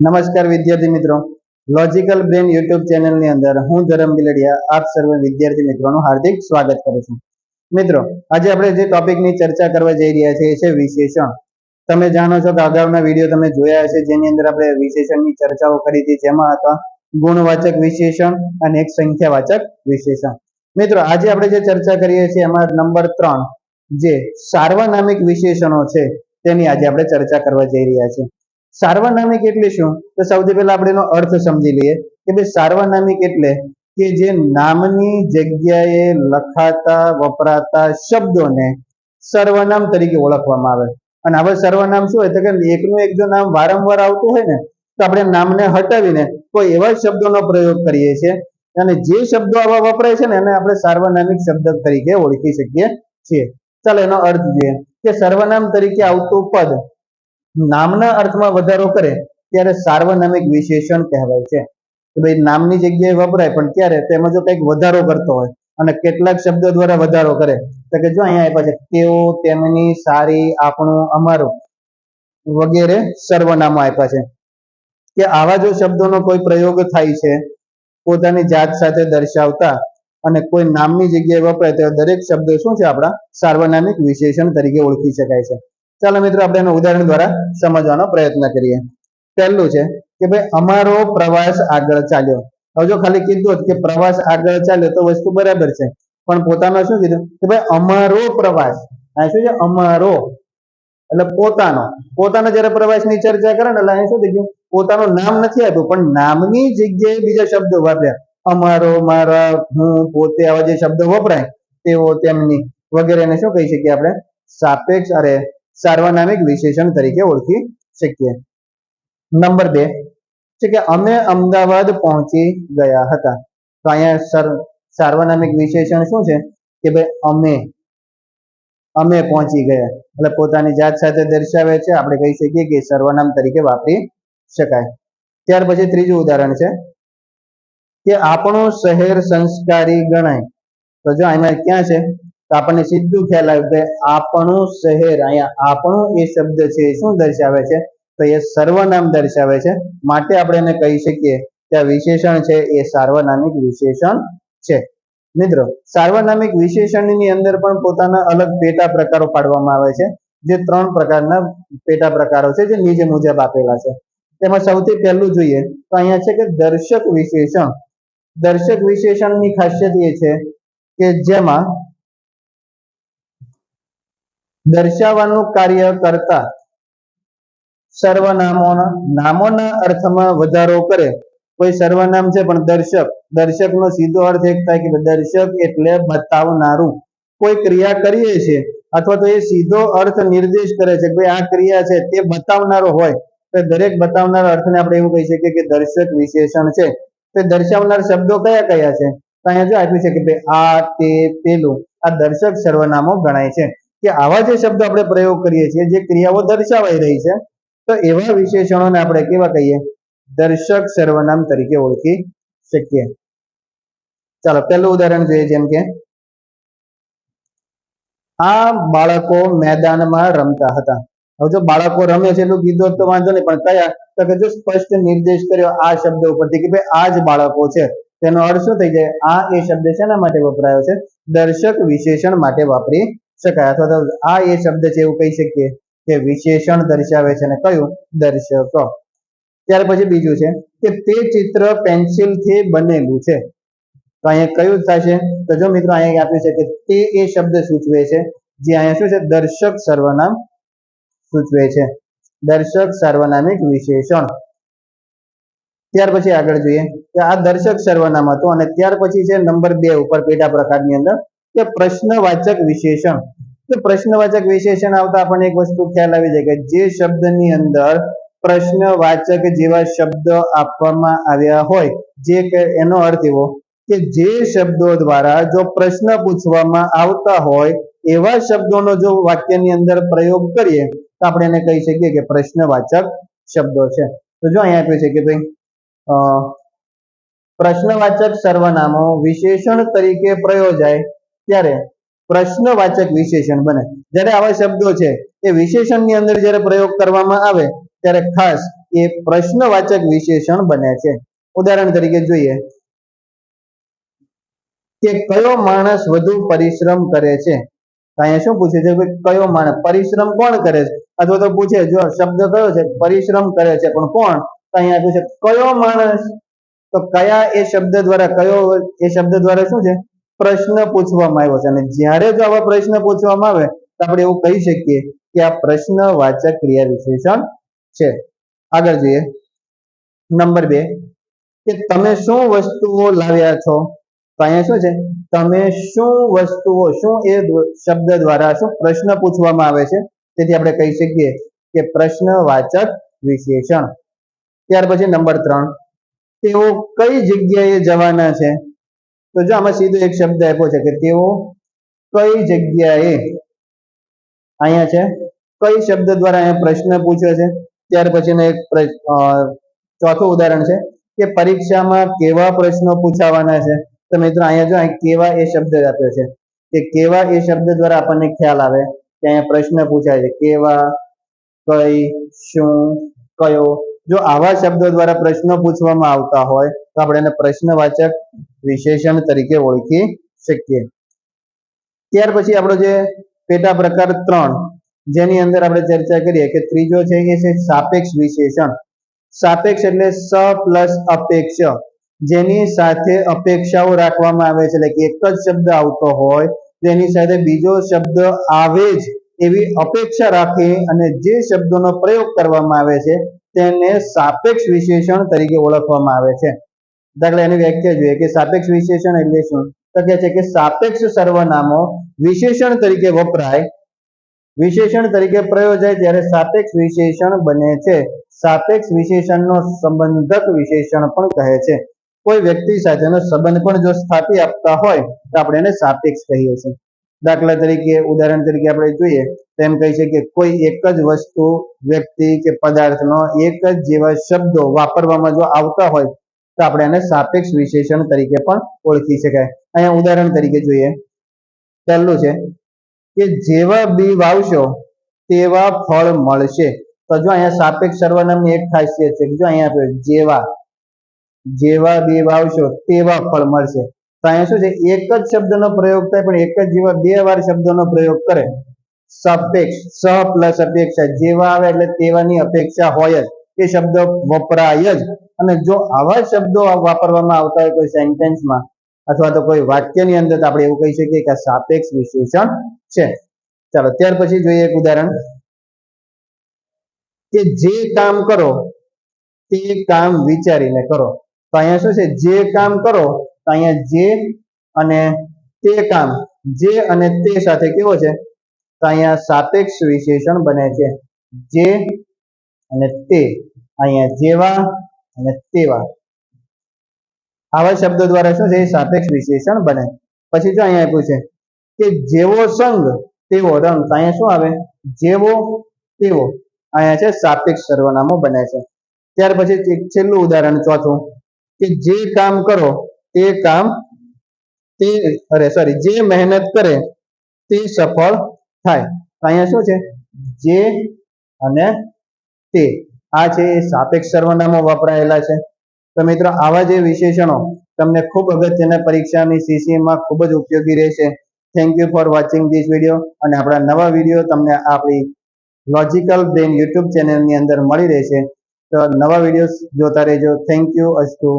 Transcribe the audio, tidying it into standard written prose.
નમસ્કાર વિદ્યાર્થી મિત્રો, લોજિકલ બ્રેન યુટ્યુબ ચેનલની અંદર હું ધરમ બિલડિયા આપ સર્વ વિદ્યાર્થી મિત્રોનું હાર્દિક સ્વાગત કરું છું. મિત્રો, આજે આપણે જે ટોપિકની ચર્ચા કરવા જઈ રહ્યા છીએ એ છે વિશેષણ. તમે જાણો છો કે અગાઉના વિડીયો તમે જોયા હશે જેની અંદર આપણે વિશેષણની ચર્ચાઓ કરી હતી, જેમાં હતા ગુણવાચક વિશેષણ અને એક સંખ્યાવાચક વિશેષણ. મિત્રો, આજે આપણે જે ચર્ચા કરીએ છીએ એમાં નંબર 3 જે સાર્વનામિક વિશેષણો છે તેની આજે આપણે ચર્ચા કરવા જઈ રહ્યા છીએ. સાર્વનામિક એટલે શું? તો સૌથી પહેલા આપણે એનો અર્થ સમજી લઈએ કે ભાઈ સાર્વનામિક એટલે કે જે નામની જગ્યાએ લખાતા વપરાતા શબ્દોને સર્વનામ તરીકે ઓળખવામાં આવે. અને હવે સર્વનામ શું હોય તો કે એકનું એક જો નામ વારંવાર આવતું હોય ને તો આપણે નામને હટાવીને કોઈ એવા શબ્દોનો પ્રયોગ કરીએ છીએ અને જે શબ્દો આવા વપરાય છે ને એને આપણે સાર્વનામિક શબ્દ તરીકે ઓળખી શકીએ છીએ. ચાલો એનો અર્થ જોઈએ કે સર્વનામ તરીકે આવતું પદ નામના અર્થમાં વધારો કરે ત્યારે સાર્વનામિક વિશેષણ કહેવાય છે. કે ભાઈ નામની જગ્યાએ વપરાય પણ ક્યારે તેમાં જો કંઈક વધારો કરતો હોય અને કેટલાક શબ્દો દ્વારા વધારો કરે તો કે જો અહીંયા આપ્યા છે તેઓ, તેમની, સારી, આપણું, અમારું વગેરે સર્વનામો આપ્યા છે કે આવા જો શબ્દોનો કોઈ પ્રયોગ થાય છે પોતાની જાત સાથે દર્શાવતા અને કોઈ નામની જગ્યાએ વપરાય તો દરેક શબ્દ શું છે આપણા સાર્વનામિક વિશેષણ તરીકે ઓળખી શકાય છે. ચાલો મિત્રો, આપણે એનું ઉદાહરણ દ્વારા સમજવાનો પ્રયત્ન કરીએ. પહેલું છે કે ભાઈ અમારો પ્રવાસ આગળ ચાલ્યો. હવે જો ખાલી કીધું કે પ્રવાસ આગળ ચાલ્યો તો વસ્તુ બરાબર છે, પણ પોતાનો શું કીધું કે ભાઈ અમારો પ્રવાસ. આ શું છે? અમારો એટલે પોતાનો જ્યારે પ્રવાસની ચર્ચા કરે ને એટલે અહીં શું થઈ ગયું? પોતાનું નામ નથી આપ્યું પણ નામની જગ્યાએ બીજા શબ્દો વાપર્યા. અમારો, મારા, હું, પોતે આવા જે શબ્દો વપરાય તેઓ, તેમની વગેરેને શું કહી શકીએ આપણે? સાપેક્ષ સાર્વનામિક વિશેષણ તરીકે ઓળખી શકીએ. નંબર 2 છે કે અમે અમદાવાદ પહોંચી ગયા હતા. તો અહીંયા સાર્વનામિક વિશેષણ શું છે કે ભાઈ અમે પહોંચી ગયા એટલે પોતાની જાત સાથે દર્શાવે છે, આપણે કહી શકીએ કે સર્વનામ તરીકે વાપરી શકાય. ત્યાર પછી ત્રીજું ઉદાહરણ છે કે આપણું શહેર સંસ્કારી ગણાય. તો જો અહીંયા ક્યાં છે તો આપણને સીધું ખ્યાલ આવે કે આપણું શહેર. અહીંયા આપણું એ શબ્દ છે શું દર્શાવે છે તો એ સર્વનામ દર્શાવે છે, માટે આપણે એને કહી શકીએ કે આ વિશેષણ છે એ સાર્વનામિક વિશેષણ છે. મિત્રો, સાર્વનામિક વિશેષણની અંદર પણ પોતાના અલગ પેટા પ્રકારો પાડવામાં આવે છે, જે 3 પ્રકારના પેટા પ્રકારો છે જે નીચે મુજબ આપેલા છે. તેમાં સૌથી પહેલું જોઈએ તો અહીંયા છે કે દર્શક વિશેષણ. દર્શક વિશેષણની ખાસિયત એ છે કે જેમાં દર્શાવવાનું કાર્ય કરતા નામોના અર્થમાં વધારો કરે. કોઈ સર્વનામ છે પણ દર્શકનો સીધો અર્થ એક થાય કે દર્શક એટલે બતાવનારું. કોઈ ક્રિયા કરીએ છીએ અથવા તો એ સીધો અર્થ નિર્દેશ કરે છે કે આ ક્રિયા છે તે બતાવનારો હોય તો દરેક બતાવનાર અર્થને આપણે એવું કહી શકીએ કે દર્શક વિશેષણ છે. તે દર્શાવનાર શબ્દો કયા કયા છે તો અહીંયા જો આપ્યું છે કે ભાઈ આ, તે, પેલું, આ દર્શક સર્વનામો ગણાય છે. કે આવા જે શબ્દો આપણે પ્રયોગ કરીએ છીએ જે ક્રિયાઓ દર્શાવાઈ રહી છે તો એવા વિશેષણોને આપણે કેવા કહીએ? દર્શક સર્વનામ તરીકે ઓળખી શકીએ. ચાલો પહેલું ઉદાહરણ જોઈએ. જેમ કે આ બાળકો મેદાનમાં રમતા હતા. હવે જો બાળકો રમે છે એટલું કીધું તો વાંધો નહીં, પણ કયા તો કે જો સ્પષ્ટ નિર્દેશ કર્યો આ શબ્દ ઉપરથી કે ભાઈ આ જ બાળકો છે, તેનો અર્થ શું થઈ જાય? આ એ શબ્દ શેના માટે વપરાયો છે? દર્શક વિશેષણ માટે વાપરી શકાય. અથવા તો આ એ શબ્દ છે એવું કહી શકીએ કે વિશેષણ દર્શાવે છે ને કયું? દર્શક. ત્યાર પછી બીજું છે કે તે ચિત્ર પેન્સિલથી બનેલું છે. તો અહીંયા કયું થશે? તો જો મિત્રો અહીંયા આપ્યું છે કે તે એ શબ્દ સૂચવે છે જે અહીંયા શું છે? દર્શક સર્વનામ સૂચવે છે. દર્શક સાર્વનામિક વિશેષણ. ત્યાર પછી આગળ જોઈએ કે આ દર્શક સર્વનામ હતું અને ત્યાર પછી છે નંબર 2 ઉપર પેટા પ્રકારની અંદર કે પ્રશ્નવાચક વિશેષણ. તો પ્રશ્નવાચક વિશેષણ આવતા આપણને એક વસ્તુ ખ્યાલ આવી જાય કે જે શબ્દની અંદર પ્રશ્નવાચક જેવા શબ્દ આપવામાં આવ્યા હોય, જે એનો અર્થ એવો કે જે શબ્દો દ્વારા જો પ્રશ્ન પૂછવામાં આવતા હોય એવા શબ્દોનો જો વાક્યની અંદર પ્રયોગ કરીએ તો આપણે એને કહી શકીએ કે પ્રશ્નવાચક શબ્દો છે. તો જો અહીંયા આપ્યું છે કે ભાઈ પ્રશ્નવાચક સર્વનામો વિશેષણ તરીકે પ્રયોજાય ત્યારે પ્રશ્નવાચક વિશેષણ બને. જ્યારે આવા શબ્દો છે એ વિશેષણની અંદર જ્યારે પ્રયોગ કરવામાં આવે ત્યારે ખાસ એ પ્રશ્નવાચક વિશેષણ બને છે. ઉદાહરણ તરીકે જોઈએ કે કયો માણસ વધુ પરિશ્રમ કરે છે. અહીંયા શું પૂછે છે કે કયો માણસ, પરિશ્રમ કોણ કરે છે, અથવા તો પૂછે જો શબ્દ કયો છે પરિશ્રમ કરે છે પણ કોણ, તો અહીંયા પૂછે કયો માણસ, તો કયા એ શબ્દ દ્વારા, કયો એ શબ્દ દ્વારા શું છે પ્રશ્ન પૂછવામાં આવ્યો છે. અને જ્યારે જો આવા પ્રશ્ન પૂછવામાં આવે તો આપણે એવું કહી શકીએ કે આ પ્રશ્નવાચક ક્રિયા વિશેષણ છે. આગળ જોઈએ નંબર 2 કે તમે શું વસ્તુઓ લાવ્યા છો. તો અહીંયા શું છે તમે શું વસ્તુઓ, શું એ શબ્દ દ્વારા શું પ્રશ્ન પૂછવામાં આવે છે, તેથી આપણે કહી શકીએ કે પ્રશ્નવાચક વિશેષણ. ત્યાર પછી નંબર 3 તેઓ કઈ જગ્યાએ જવાના છે. તો જો આમાં સીધો એક શબ્દ આપ્યો છે કે તેઓ કઈ જગ્યાએ, અહીંયા છે કઈ શબ્દ દ્વારા અહીંયા પ્રશ્ન પૂછ્યો છે. ત્યાર પછીનું એક ચોથું ઉદાહરણ છે કે પરીક્ષામાં કેવા પ્રશ્નો પૂછાવાના છે. તો મિત્રો અહીંયા જો કેવા એ શબ્દ આપ્યો છે કે કેવા એ શબ્દ દ્વારા આપણને ખ્યાલ આવે કે અહીંયા પ્રશ્ન પૂછાય છે કેવા, કઈ, શું, કયો. જો આવા શબ્દો દ્વારા પ્રશ્નો પૂછવામાં આવતા હોય તો આપણે એને પ્રશ્નવાચક વિશેષણ તરીકે ઓળખી શકીએ. ત્યાર પછી આપણો જે પેટા પ્રકાર 3 જેની અંદર આપણે ચર્ચા કરીએ કે ત્રીજો છે એ છે સાપેક્ષ વિશેષણ. સાપેક્ષ એટલે સ પ્લસ અપેક્ષ, જેની સાથે અપેક્ષાઓ રાખવામાં આવે છે. એટલે કે એક જ શબ્દ આવતો હોય તેની સાથે બીજો શબ્દ આવે જ એવી અપેક્ષા રાખી અને જે શબ્દોનો પ્રયોગ કરવામાં આવે છે તેને સાપેક્ષ વિશેષણ તરીકે ઓળખવામાં આવે છે. દાખલા એની વ્યાખ્યા જોઈએ કે સાપેક્ષ વિશેષણ એટલે શું, તો કહે છે કે સાપેક્ષ સર્વનામો વિશેષણ તરીકે વપરાય, વિશેષણ તરીકે પ્રયોજાય ત્યારે સાપેક્ષ વિશેષણ બને છે. સાપેક્ષ વિશેષણનો સંબંધક વિશેષણ પણ કહે છે. કોઈ વ્યક્તિ સાથેનો સંબંધ પણ જો સ્થાપી આપતા હોય તો આપણે એને સાપેક્ષ કહીએ છીએ. દાખલા તરીકે, ઉદાહરણ તરીકે આપણે જોઈએ તો એમ કહી શકીએ કે કોઈ એક જ વસ્તુ, વ્યક્તિ કે પદાર્થનો એક જ જેવા શબ્દો વાપરવામાં જો આવતા હોય તો આપણે એને સાપેક્ષ વિશેષણ તરીકે પણ ઓળખી શકાય. અહીંયા ઉદાહરણ તરીકે જોઈએ, પહેલું છે કે જેવા બી વાવશો તેવા ફળ મળશે. તો જો અહીંયા સાપેક્ષ સર્વનામની એક ખાસિયત છે કે જો અહીંયા આપ્યું જેવા, જેવા બી વાવશો તેવા ફળ મળશે. તો અહીંયા શું છે એક જ શબ્દનો પ્રયોગ થાય પણ એક જ જેવા 2 વાર શબ્દનો પ્રયોગ કરે. સાપેક્ષ, સ પ્લસ અપેક્ષા, જેવા આવે એટલે તેવાની અપેક્ષા હોય જ, એ શબ્દ વપરાય જ. અને જો આવા શબ્દો વાપરવામાં આવતા હોય કોઈ સેન્ટેન્સમાં અથવા તો કોઈ વાક્યની અંદર તો આપણે એવું કહી શકીએ કે આ સાપેક્ષ વિશેષણ છે. ચાલો ત્યાર પછી જોઈએ એક ઉદાહરણ કે જે કામ કરો તે કામ વિચારીને કરો. તો અહીંયા શું છે જે કામ કરો, તો અહીંયા જે અને તે કામ, જે અને તે સાથે કેવો છે તો અહીંયા સાપેક્ષ વિશેષણ બને છે. જે અને તે, અહીંયા જેવા અને તેવા, આવા શબ્દો દ્વારા શું છે સાપેક્ષ વિશેષણ બને. પછી જો અહીંયા આપ્યું છે કે જેવો સંગ તેવો રંગ, તો અહીંયા શું આવે જેવો તેવો, અહીંયા છે સાપેક્ષ સર્વનામો બને છે. ત્યાર પછી છેલ્લું ઉદાહરણ ચોથું કે જે કામ કરો તે કામ, તે જે મહેનત કરે તે સફળ થાય. તો અહીંયા શું છે જે અને તે, આ છે એ સાપેક્ષ સર્વનામો વપરાયેલા છે. તો મિત્રો આવા જે વિશેષણો તમને ખૂબ અગત્યના પરીક્ષાની સીસીમાં ખૂબ જ ઉપયોગી રહેશે. Thank you for watching this video. અને આપણા નવા વિડીયો તમને આપણી લોજિકલ બ્રેન યુટ્યુબ ચેનલની અંદર મળી રહેશે. તો નવા વિડીયો જોતા રહેજો. Thank you. અસ્તુ.